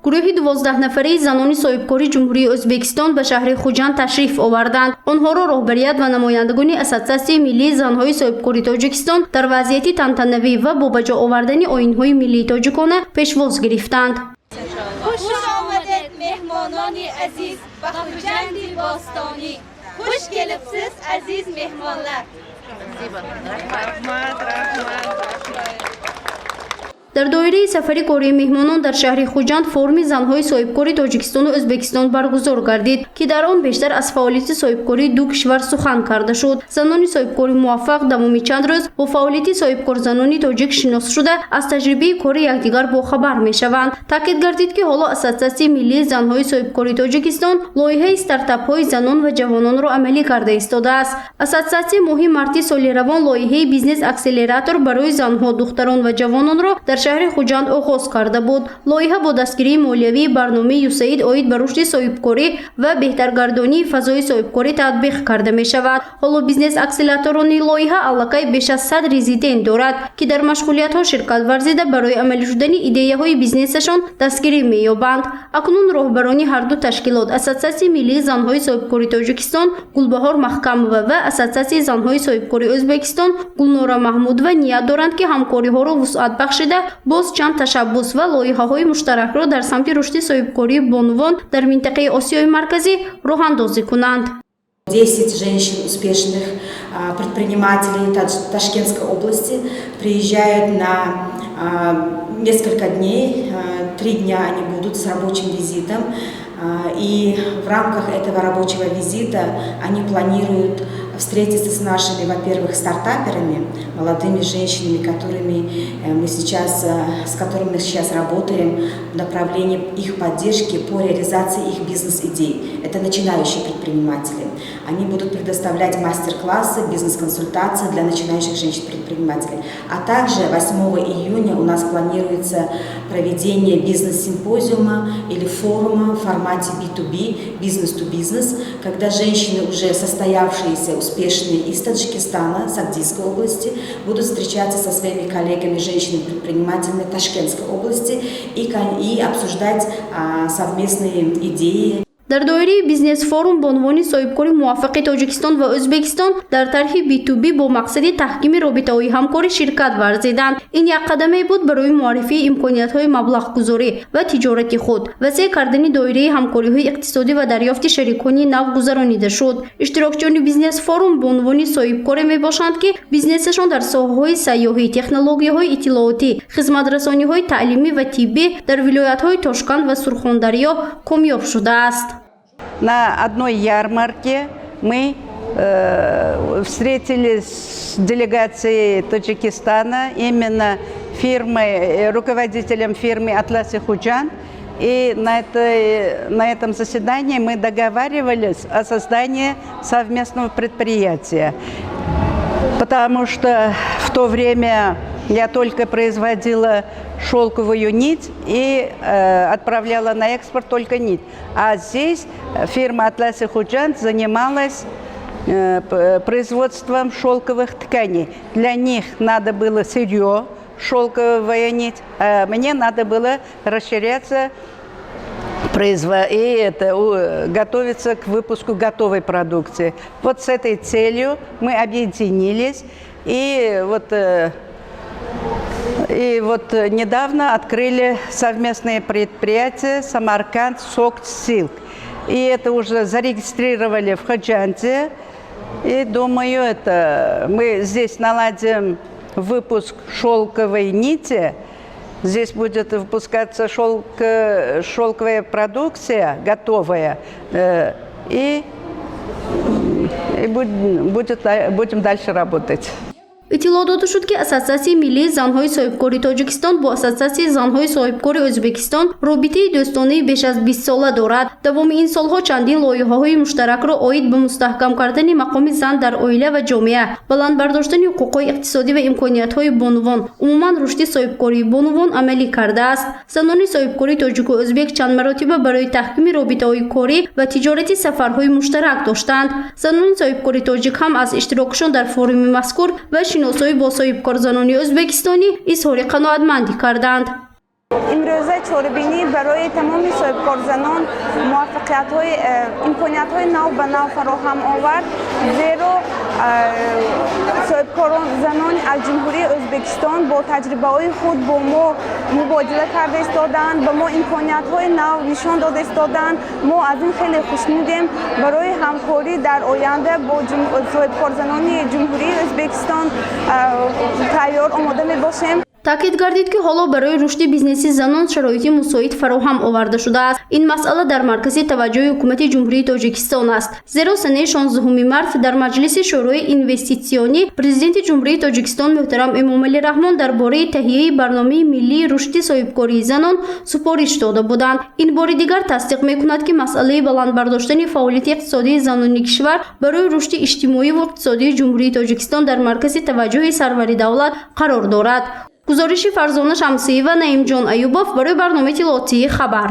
گروهی 12 نفره زنان صاحبکاری جمهوری ازبکستان به شهر خوجند تشریف آوردند. آنها را رهبریت و نمایندگان اساسیه ملی زنهای صاحبکاری تاجیکستان در وضعیت تنتنوی و با بجا آوردن آیین‌های ملی تاجیکانه پیشواز گرفتند. خوش آمدید مهمانان عزیز به خوجند باستانی. خوش گلبسیز عزیز مهمانlar. در دایره سفری کاری مهمانان در شهر خوجند فورم زنهای صاحبکاری تاجیکستان و ازبکستان برگزار گردید که در آن بیشتر از فعالیت صاحبکاری دو کشور سخن کرده شد. زنان صاحبکاری موفق دمومی چند روز با فعالیت صاحبکار زنانی تاجیک شناس شده از تجربه کاری یکدیگر باخبر میشوند. تاکید گردید که حالا اساسیه ملی زنهای صاحبکاری تاجیکستان لایحه استارتاپ های زنان و جوانان را عملی کرده ایستاده است. اساسیه ماهی مارت سال روان لایحه بیزنس اکسلراتور برای زنها، دختران و جوانان را در شهر خوجند آغاز کرده بود. لایحه با دستگیری مالیوی برنامه یوساید آید به رشد صاحبکاری و بهترگردانی فضای صاحبکاری تطبیق کرده می شود. حالا بیزنس اکسلراتوران لایحه علاقه بیش از 100 رزیدنت دارد که در مشغولیت ها شرکت ورزیده برای عملی شدن ایده های بیزنسشان دستگیری می یابند. اکنون رهبرانی هر دو تشکیلات اساسیه ملی زنهای صاحبکاری تاجیکستان گلبهار محکمова و اساسیه زنهای صاحبکاری ازبکستان گلنورا محمودova نیت دارند که همکاری ها را وسعت بخشیده باز چند تشبس و لایحه‌های مشترک را در سمت رشد صاحبکاری بانوان در منطقه آسیای مرکزی راه اندازی کنند. 10 женщин успешных предпринимателей Ташкентской области приезжают на несколько дней. 3 дня они будут с рабочим визитом. И в рамках этого рабочего визита они планируют встретиться с нашими, во-первых, стартаперами, молодыми женщинами, с которыми мы сейчас работаем в направлении их поддержки по реализации их бизнес-идей. Это начинающие предприниматели. Они будут предоставлять мастер-классы, бизнес-консультации для начинающих женщин-предпринимателей. А также 8 июня у нас планируется проведение бизнес-симпозиума или форума в формате B2B, бизнес-to-бизнес, когда женщины, уже состоявшиеся, успешные из Таджикистана, Сагдийской области, будут встречаться со своими коллегами, женщинами-предпринимателями Ташкентской области и обсуждать совместные идеи. در دایره بیزنس فورم بانوان صاحبکاری موفق تاجیکستان و ازبکستان در طرح B2B با مقصد تحکیم رابطه‌های همکاری شرکت ورزیدند. این یک قدمی بود برای معرفی امکانیت‌های مبلغ گذاری و تجارتی خود، وسیع کردن دایره همکاری‌های اقتصادی و دریافت شریکانی نو گذرانیده شد. اشتراکچیان بیزنس فورم بانوان صاحبکاری میباشند که بیزنسشان در ساحه‌های سیاحی، تکنولوژی‌های اطلاعاتی، خدمت‌رسانی‌های تعلیمی و طبی در ولایت‌های تاشکند و سرخاندریا کامیاب شده است. На одной ярмарке мы встретились с делегацией Таджикистана, именно руководителем фирмы «Атлас и Худжанд». И на этом заседании мы договаривались о создании совместного предприятия. Потому что в то время я только производила шелковую нить и отправляла на экспорт только нить. А здесь фирма «Атлас и Худжанд» занималась производством шелковых тканей. Для них надо было сырье, шелковая нить, а мне надо было расширяться и готовиться к выпуску готовой продукции. Вот с этой целью мы объединились и вот недавно открыли совместное предприятие «Самарканд Сокт Силк». И это уже зарегистрировали в Ходжанте. И думаю, мы здесь наладим выпуск шелковой нити. Здесь будет выпускаться шелковая продукция готовая. И будем дальше работать. اطلاع داده شد که اساسیه ملی زنهای صاحبکاری تاجیکستان با اساسیه زنهای صاحبکاری ازبکستان رابطه دوستانه بیش از 20 ساله دارد. دوام این سالها چندین لایحه‌های مشترک را عاید به مستحکم کردن مقام زن در عائله و جامعه، بلند برداشتن حقوق‌های اقتصادی و امکانیت‌های بانوان، عموما رشد صاحبکاری بانوان عملی کرده است. زنان صاحبکاری تاجیک و ازبک چند مراتبه برای تحکیم رابطه‌های کاری و تجارتی سفرهای مشترک داشتند. زنان صاحبکاری تاجیک هم از اشتراکشان در فورم مذکور و شناسایی با صاحبکار زنانی ازبکستانی اظهار قناعتمندی کردند. امروزه چاره‌بینی برای تمام صاحبکار زنان موفقیت‌های امکانیت‌های نو به نو فراهم آورد، زیرا صاحبکاران زنان از جمهوری ازبکستان با تجربه‌های خود با ما مبادله کرده استادند، به ما امکانیت‌های نو نشان داده استادند. ما از این خیلی خوشنودیم. برای همکاری در آینده با صاحبکار زنانی جمهوری ازبکستان تیار آماده می‌باشیم. تاکید گردید که حالا برای رشد بیزنسی زنان شرایط مساعد فراهم آورده شده است. این مسئله در مرکز توجه حکومت جمهوری تاجیکستان است، زیرا سنه 16 مارس در مجلس شورای اینوستیسیونی پرزیدنت جمهوری تاجیکستان محترم امامعلی رحمان درباره تهیه برنامه ملی رشد صاحبکاری زنان سپارش داده بودند. این بار دیگر تصدیق می‌کند که مسئله بلند برداشتن فعالیت اقتصادی زنان کشور برای رشد اجتماعی و اقتصادی جمهوری تاجیکستان در مرکز توجه سرور دولت قرار دارد. گزارش فرزانه شمسی و نعیم جان ایوباف برای برنامه اطلاعاتی خبر.